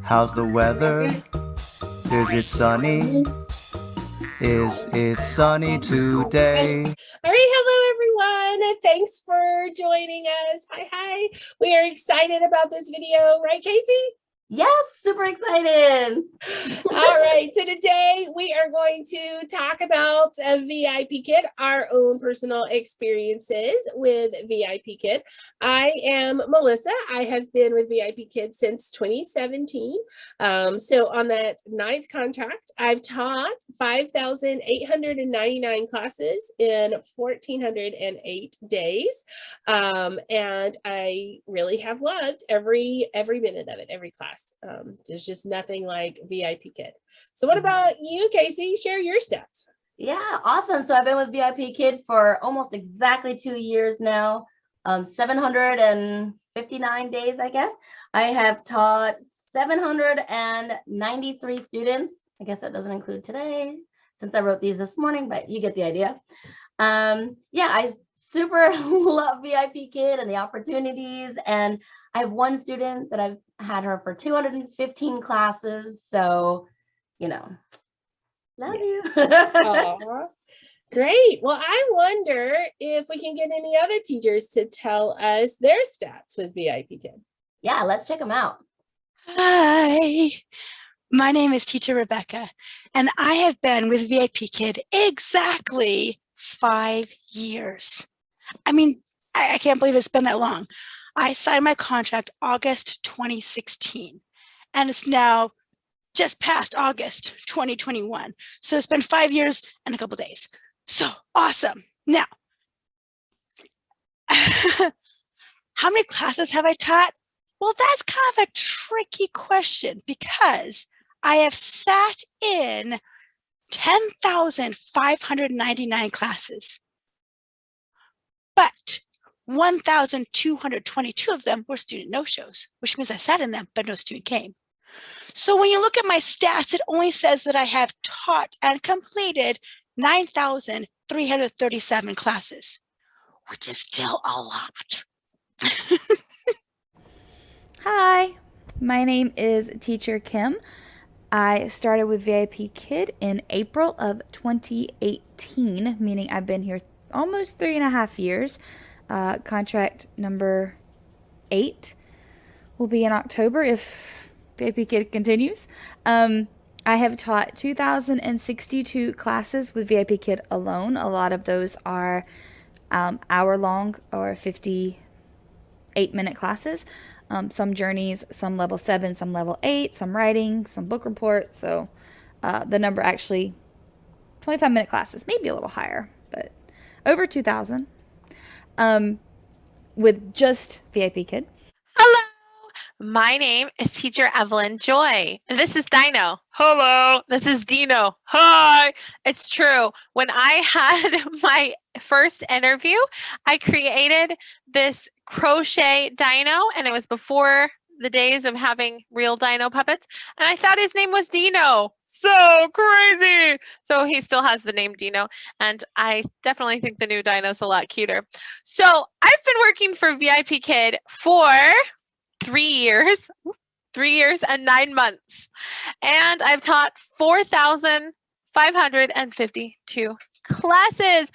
How's the weather? Is it sunny? Is it sunny today? All right, hello everyone. Thanks for joining us. Hi. We are excited about this video, right, Casey? Yes, super excited. All right, so today we are going to talk about VIPKid, our own personal experiences with VIPKid. I am Melissa. I have been with VIPKid since 2017. So on that 9th contract, I've taught 5,899 classes in 1,408 days. And I really have loved every minute of it, every class. There's just nothing like VIPKid. So what about you, Casey? Share your stats. Yeah, awesome. So I've been with VIPKid for almost exactly 2 years now, 759 days, I guess. I have taught 793 students. I guess that doesn't include today since I wrote these this morning, but you get the idea. Yeah, I super love VIPKid and the opportunities. And I have one student that I've had her for 215 classes. So, love you. Aww. Great. Well, I wonder if we can get any other teachers to tell us their stats with VIPKid. Yeah, let's check them out. Hi, my name is Teacher Rebecca, and I have been with VIPKid exactly 5 years. I mean, I can't believe it's been that long. I signed my contract August 2016, and it's now just past August 2021. So it's been 5 years and a couple days. So awesome. Now, how many classes have I taught? Well, that's kind of a tricky question because I have sat in 10,599 classes, but 1,222 of them were student no-shows, which means I sat in them, but no student came. So when you look at my stats, it only says that I have taught and completed 9,337 classes, which is still a lot. Hi, my name is Teacher Kim. I started with VIPKid in April of 2018, meaning I've been here almost 3.5 years. Contract number 8 will be in October if VIPKid continues. I have taught 2,062 classes with VIPKid alone. A lot of those are hour-long or 58-minute classes. Some journeys, some level 7, some level 8, some writing, some book reports. So the number actually 25-minute classes, maybe a little higher, but over 2,000 with just VIPKid. Hello, my name is Teacher Evelyn Joy, and this is Dino. Hello, this is Dino. Hi. It's true. When I had my first interview, I created this crochet dino, and it was before the days of having real dino puppets, and I thought his name was Dino. So crazy. So he still has the name Dino, and I definitely think the new dino's a lot cuter. So I've been working for VIPKid for 3 years, 3 years and 9 months, and I've taught 4,552 classes.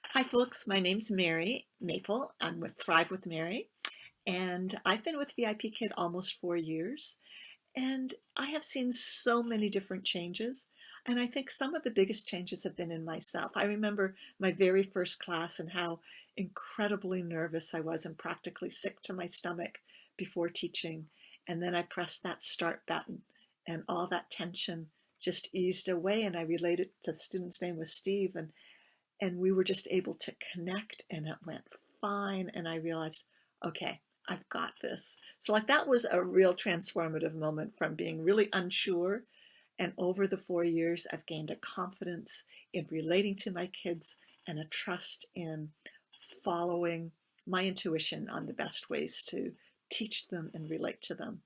Hi folks, my name's Mary Maple. I'm with Thrive with Mary, and I've been with VIPKid almost 4 years, and I have seen so many different changes, and I think some of the biggest changes have been in myself. I remember my very first class and how incredibly nervous I was and practically sick to my stomach before teaching, and then I pressed that start button and all that tension just eased away, and I related to the student's name was Steve, and we were just able to connect, and it went fine, and I realized, okay, I've got this. So like that was a real transformative moment from being really unsure, and over the 4 years I've gained a confidence in relating to my kids and a trust in following my intuition on the best ways to teach them and relate to them.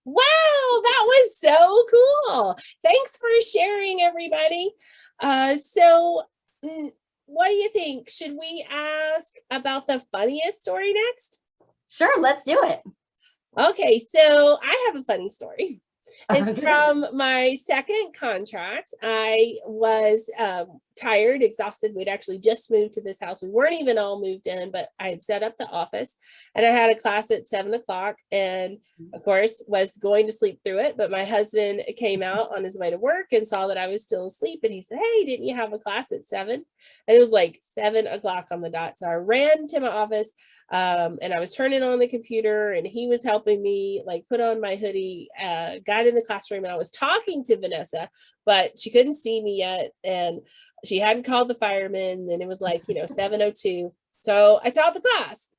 Wow, that was so cool. Thanks for sharing, everybody. So what do you think? Should we ask about the funniest story next? Sure, let's do it. Okay, so I have a funny story. It's Okay. from my second contract. I was tired, exhausted. We'd actually just moved to this house. We weren't even all moved in, but I had set up the office and I had a class at 7 o'clock. And of course, was going to sleep through it. But my husband came out on his way to work and saw that I was still asleep. And he said, "Hey, didn't you have a class at 7?" And it was like 7 o'clock on the dot. So I ran to my office and I was turning on the computer and he was helping me like put on my hoodie, got in the classroom, and I was talking to Vanessa, but she couldn't see me yet. And she hadn't called the firemen. And it was like, 7:02. So I taught the class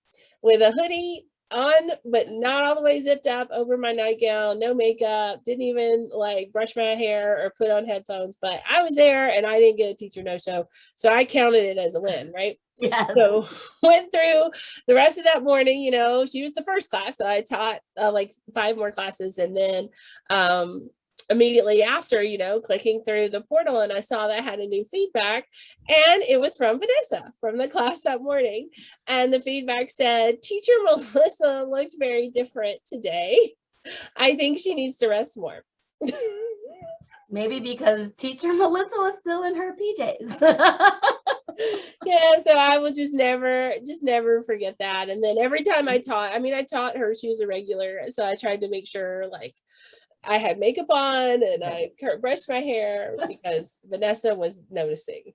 with a hoodie on, but not all the way zipped up over my nightgown, no makeup, didn't even like brush my hair or put on headphones, but I was there and I didn't get a teacher no show. So I counted it as a win, right? Yes. So went through the rest of that morning, she was the first class. So I taught like 5 more classes. And then immediately after, clicking through the portal, and I saw that I had a new feedback, and it was from Vanessa from the class that morning. And the feedback said, "Teacher Melissa looked very different today. I think she needs to rest more." Maybe because teacher Melissa was still in her PJs. Yeah, so I will just never forget that. And then every time I taught her, she was a regular, so I tried to make sure like I had makeup on and I brushed my hair because Vanessa was noticing.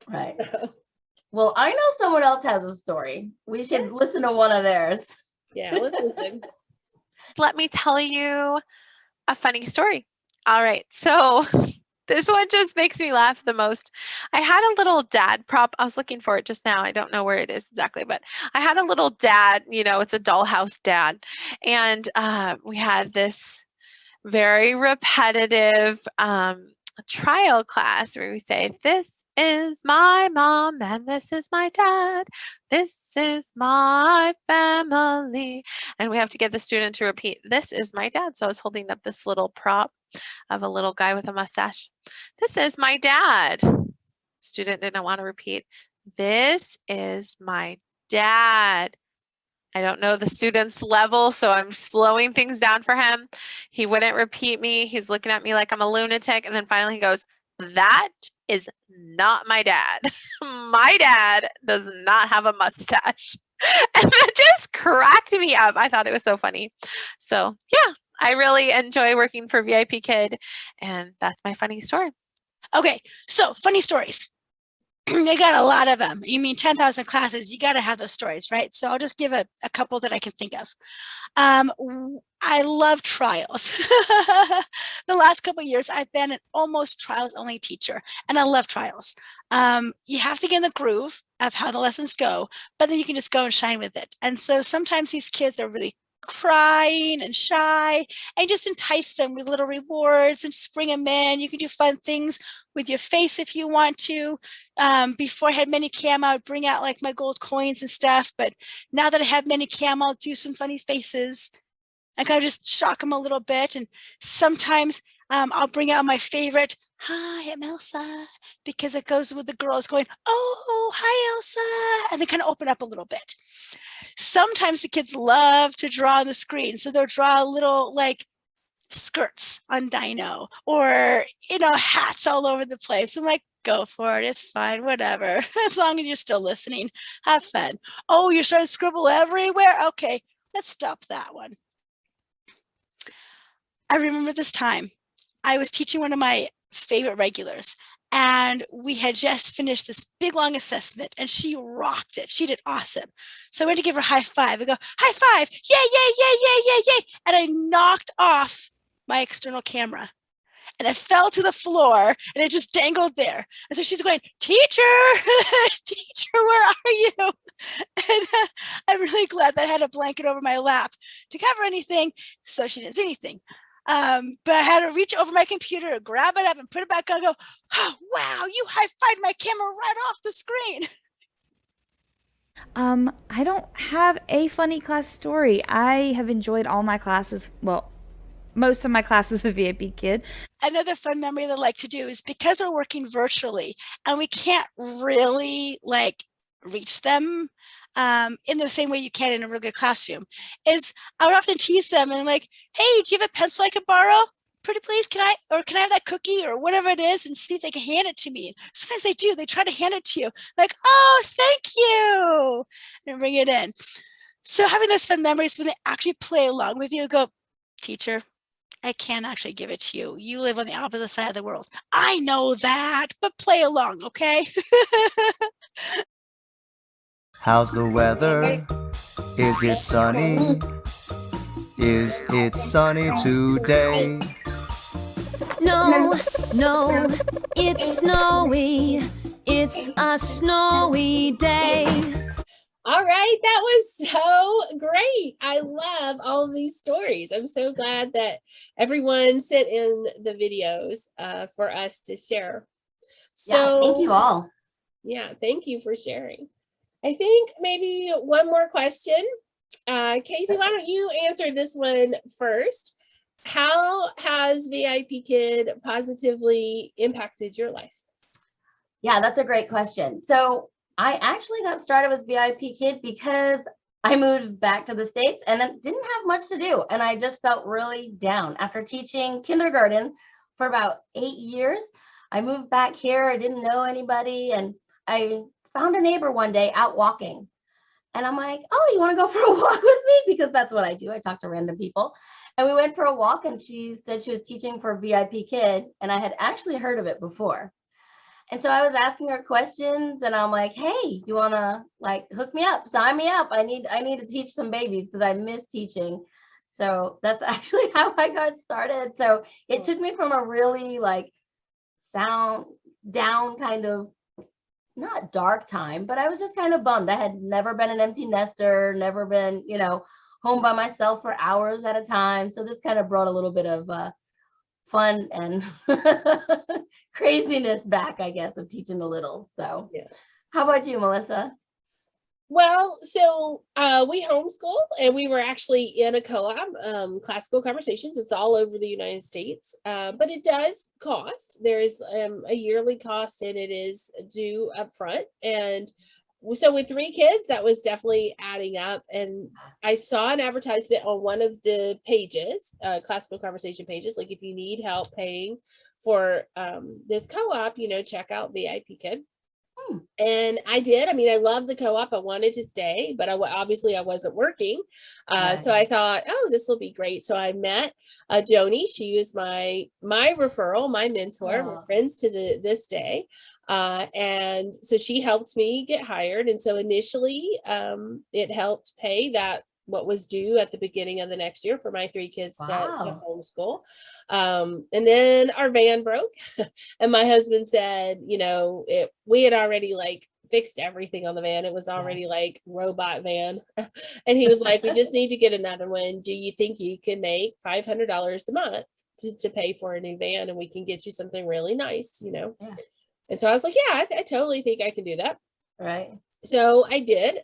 Right. Well, I know someone else has a story. We should listen to one of theirs. Yeah, let's listen. Let me tell you a funny story. All right. So this one just makes me laugh the most. I had a little dad prop. I was looking for it just now. I don't know where it is exactly, but I had a little dad, it's a dollhouse dad. And we had this very repetitive trial class where we say, "This is my mom and this is my dad. This is my family." And we have to get the student to repeat, "This is my dad." So I was holding up this little prop of a little guy with a mustache. "This is my dad." Student didn't want to repeat, "This is my dad." I don't know the student's level, so I'm slowing things down for him. He wouldn't repeat me. He's looking at me like I'm a lunatic. And then finally he goes, "That is not my dad. My dad does not have a mustache." And that just cracked me up. I thought it was so funny. So yeah, I really enjoy working for VIPKid, and that's my funny story. Okay, so funny stories. They got a lot of them. You mean 10,000 classes, you got to have those stories, right? So I'll just give a couple that I can think of. I love trials. The last couple of years, I've been an almost trials only teacher, and I love trials. You have to get in the groove of how the lessons go, but then you can just go and shine with it. And so sometimes these kids are really crying and shy, and just entice them with little rewards and just bring them in. You can do fun things with your face if you want to. Before I had many cam, I would bring out like my gold coins and stuff, but now that I have many cam, I'll do some funny faces. I kind of just shock them a little bit. And sometimes I'll bring out my favorite, "Hi, I'm Elsa," because it goes with the girls going, "Oh, hi, Elsa," and they kind of open up a little bit. Sometimes the kids love to draw on the screen, so they'll draw little like skirts on Dino or, hats all over the place. I'm like, go for it. It's fine. Whatever. As long as you're still listening, have fun. "Oh, you're starting to scribble everywhere. Okay, let's stop that one." I remember this time I was teaching one of my favorite regulars, and we had just finished this big long assessment, and she rocked it. She did awesome. So I went to give her a high five. I go, "High five. Yay, yay, yay, yay, yay, yay." And I knocked off my external camera, and it fell to the floor, and it just dangled there. And so she's going, "Teacher, teacher, where are you?" And I'm really glad that I had a blanket over my lap to cover anything, so she didn't see anything. But I had to reach over my computer, grab it up, and put it back on. And go, "Oh, wow, you high-fived my camera right off the screen." I don't have a funny class story. I have enjoyed all my classes. Well, most of my classes with VIPKid. Another fun memory that I like to do is because we're working virtually and we can't really reach them. in the same way you can in a regular classroom, is I would often tease them and like, hey, do you have a pencil I could borrow? Pretty please, can I have that cookie or whatever it is, and see if they can hand it to me. Sometimes they do, they try to hand it to you. Like, oh, thank you, and bring it in. So having those fun memories when they actually play along with you, go, teacher, I can't actually give it to you. You live on the opposite side of the world. I know that, but play along, okay? How's the weather? Is it sunny? Is it sunny today? No, no, it's snowy. It's a snowy day. All right, that was so great. I love all of these stories. I'm so glad that everyone sent in the videos for us to share. So Yeah, thank you all. Yeah, thank you for sharing. I think maybe one more question. Casey, why don't you answer this one first? How has VIPKid positively impacted your life? Yeah, that's a great question. So I actually got started with VIPKid because I moved back to the States and it didn't have much to do. And I just felt really down. After teaching kindergarten for about 8 years, I moved back here. I didn't know anybody. And I found a neighbor one day out walking. And I'm like, oh, you want to go for a walk with me? Because that's what I do. I talk to random people. And we went for a walk and she said she was teaching for VIPKid. And I had actually heard of it before. And so I was asking her questions and I'm like, hey, you want to like hook me up, sign me up. I need to teach some babies because I miss teaching. So that's actually how I got started. So it took me from a really like sound down kind of not dark time, but I was just kind of bummed. I had never been an empty nester, never been, home by myself for hours at a time. So this kind of brought a little bit of fun and craziness back, I guess, of teaching the littles. So Yeah. How about you, Melissa? Well, so we homeschool and we were actually in a co-op, Classical Conversations. It's all over the United States, but it does cost. There is a yearly cost and it is due up front. And so with 3 kids, that was definitely adding up. And I saw an advertisement on one of the pages, Classical Conversation pages, like if you need help paying for this co-op, check out VIPKid. And I did. I mean, I love the co-op. I wanted to stay, but obviously I wasn't working. So I thought, oh, this will be great. So I met Joni. She was my referral, my mentor. We're friends to this day. And so she helped me get hired. And so initially it helped pay what was due at the beginning of the next year for my 3 kids to homeschool. And then our van broke and my husband said, we had already like fixed everything on the van. It was already like robot van. And he was like, we just need to get another one. Do you think you can make $500 a month to pay for a new van and we can get you something really nice, Yeah. And so I was like, yeah, I totally think I can do that. Right. So I did.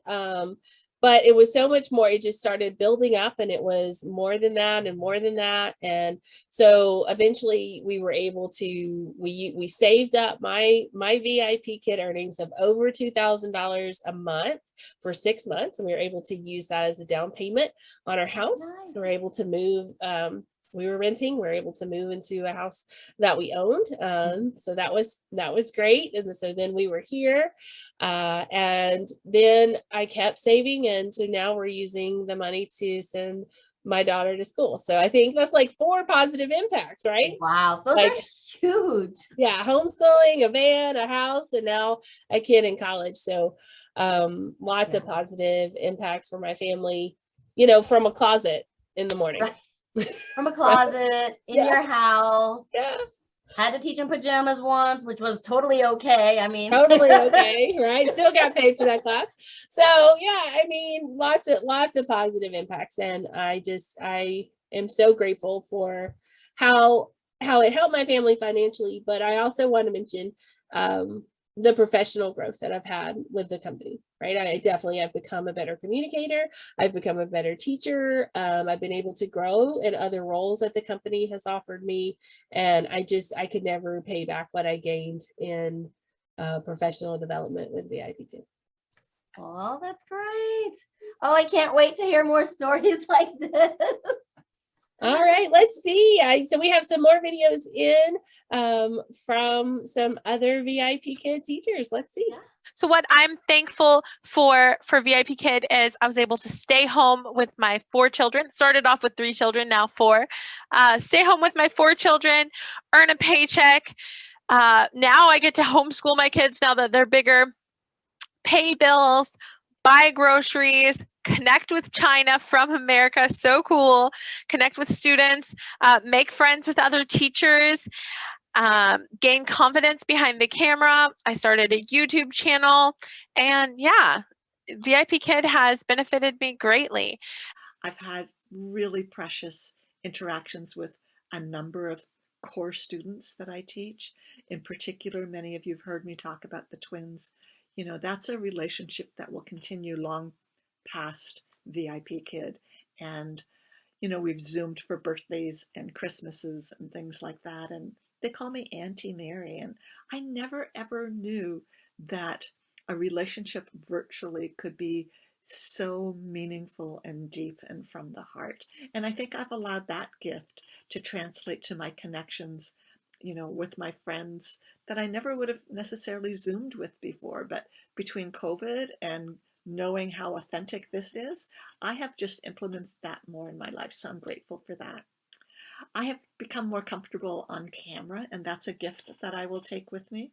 But it was so much more. It just started building up and it was more than that and more than that. And so eventually we were able to, we saved up my VIPKid earnings of over $2,000 a month for 6 months. And we were able to use that as a down payment on our house. Nice. We were able to move, we were renting, we were able to move into a house that we owned. So that was great. And so then we were here and then I kept saving. And so now we're using the money to send my daughter to school. So I think that's like 4 positive impacts, right? Wow. Those are huge. Yeah. Homeschooling, a van, a house, and now a kid in college. So lots of positive impacts for my family, from a closet in the morning. Right. From a closet in your house. Yeah. Had to teach in pajamas once, which was totally okay. I mean, totally okay, right? Still got paid for that class. So yeah, I mean, lots of positive impacts. And I am so grateful for how it helped my family financially. But I also want to mention the professional growth that I've had with the company, right? I definitely have become a better communicator. I've become a better teacher. I've been able to grow in other roles that the company has offered me. And I could never pay back what I gained in professional development with VIPKid. Oh, that's great. Oh, I can't wait to hear more stories like this. All right, let's see. So we have some more videos in from some other VIP Kid teachers. Let's see. Yeah. So what I'm thankful for VIP Kid is I was able to stay home with my 4 children. Started off with 3 children, now 4. Stay home with my 4 children, earn a paycheck. Now I get to homeschool my kids now that they're bigger, pay bills, buy groceries, connect with China from America. So cool. Connect with students, make friends with other teachers, gain confidence behind the camera. I started a YouTube channel, and yeah, VIP Kid has benefited me greatly. I've had really precious interactions with a number of core students that I teach. In particular, many of you have heard me talk about the twins. You know, that's a relationship that will continue long past VIP Kid. And, you know, we've Zoomed for birthdays and Christmases and things like that. And they call me Auntie Mary. And I never, ever knew that a relationship virtually could be so meaningful and deep and from the heart. And I think I've allowed that gift to translate to my connections, you know, with my friends that I never would have necessarily Zoomed with before. But between COVID and knowing how authentic this is, I have just implemented that more in my life. So I'm grateful for that. I have become more comfortable on camera, and that's a gift that I will take with me.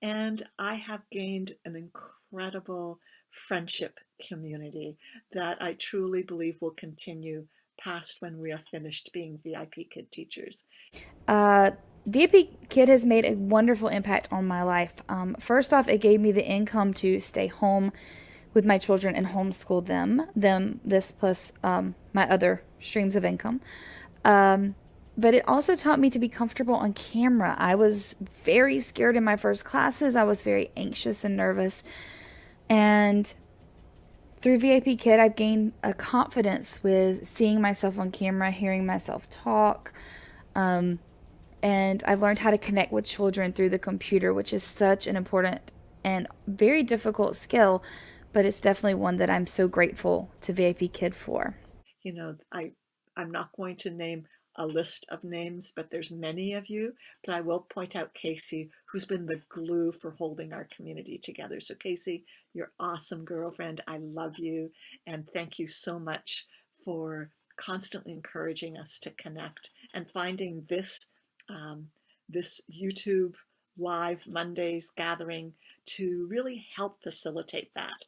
And I have gained an incredible friendship community that I truly believe will continue past when we are finished being VIP Kid teachers. VIP Kid has made a wonderful impact on my life. First off, it gave me the income to stay home with my children and homeschool them, this plus my other streams of income. But it also taught me to be comfortable on camera. I was very scared in my first classes. I was very anxious and nervous. And through VIP Kid, I've gained a confidence with seeing myself on camera, hearing myself talk. And I've learned how to connect with children through the computer, which is such an important and very difficult skill, but it's definitely one that I'm so grateful to VIP Kid for. You know, I'm not going to name a list of names, but there's many of you, but I will point out Casey, who's been the glue for holding our community together. So Casey, you're awesome girlfriend. I love you. And thank you so much for constantly encouraging us to connect and finding this, this YouTube live Mondays gathering to really help facilitate that.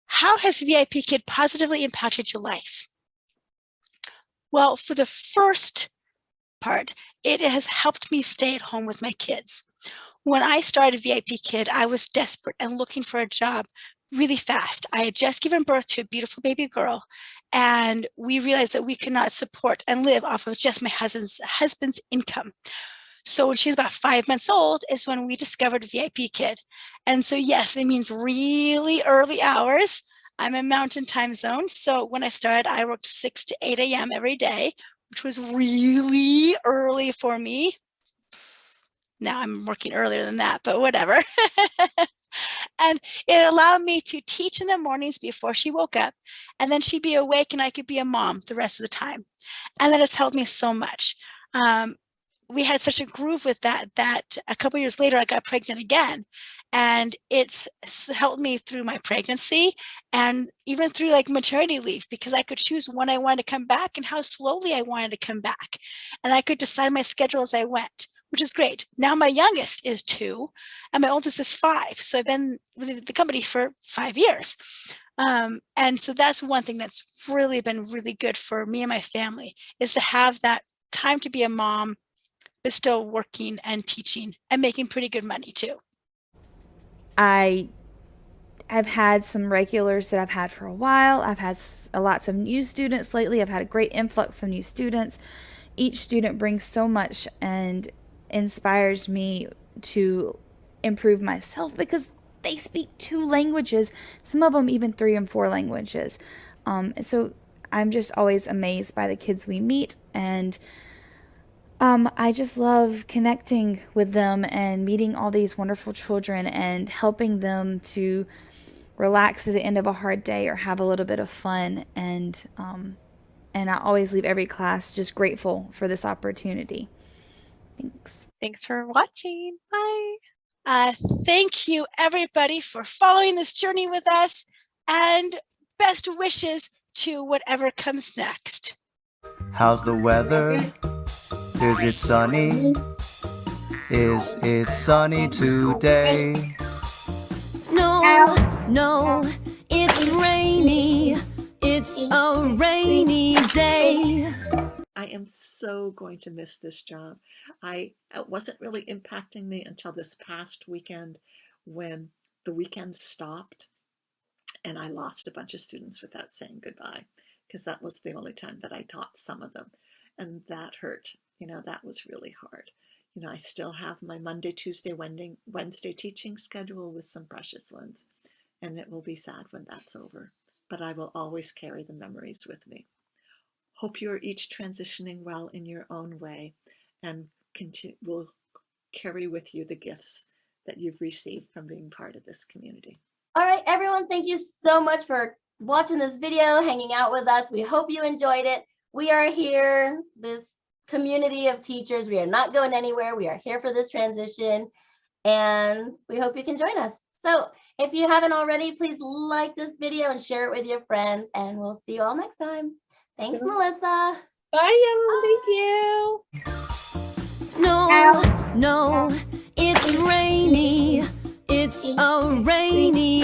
How has VIP Kid positively impacted your life? Well, for the first part, it has helped me stay at home with my kids. When I started VIP Kid, I was desperate and looking for a job really fast. I had just given birth to a beautiful baby girl, and we realized that we could not support and live off of just my husband's income. So when she was about 5 months old is when we discovered VIP Kid. And so yes, it means really early hours. I'm in Mountain Time Zone. So when I started, I worked 6 to 8 a.m. every day, which was really early for me. Now I'm working earlier than that, but whatever. And it allowed me to teach in the mornings before she woke up, and then she'd be awake and I could be a mom the rest of the time. And that has helped me so much. We had such a groove with that a couple years later I got pregnant again, and it's helped me through my pregnancy and even through like maternity leave, because I could choose when I wanted to come back and how slowly I wanted to come back, and I could decide my schedule as I went, which is great. Now my youngest is 2 and my oldest is 5, so I've been with the company for 5 years. And so that's one thing that's really been really good for me and my family, is to have that time to be a mom but still working and teaching and making pretty good money too. I have had some regulars that I've had for a while. I've had lots of new students lately. I've had a great influx of new students. Each student brings so much and inspires me to improve myself, because they speak 2 languages, some of them even 3 and 4 languages. So I'm just always amazed by the kids we meet, and I just love connecting with them and meeting all these wonderful children and helping them to relax at the end of a hard day or have a little bit of fun. And I always leave every class just grateful for this opportunity. Thanks. Thanks for watching. Bye. Thank you, everybody, for following this journey with us, and best wishes to whatever comes next. How's the weather? Is it sunny? Is it sunny today? No, no, it's rainy. It's a rainy day. I am so going to miss this job. It wasn't really impacting me until this past weekend when the weekend stopped and I lost a bunch of students without saying goodbye, because that was the only time that I taught some of them. And that hurt. That was really hard. I still have my Monday, Tuesday, Wednesday teaching schedule with some precious ones, and it will be sad when that's over. But I will always carry the memories with me. Hope you are each transitioning well in your own way, and will carry with you the gifts that you've received from being part of this community. All right, everyone, thank you so much for watching this video, hanging out with us. We hope you enjoyed it. We are here, this community of teachers. We are not going anywhere. We are here for this transition, and we hope you can join us. So if you haven't already, please like this video and share it with your friends, and we'll see you all next time. Thanks, Melissa. Bye, Ellen. Thank you. No, no, it's rainy. It's a rainy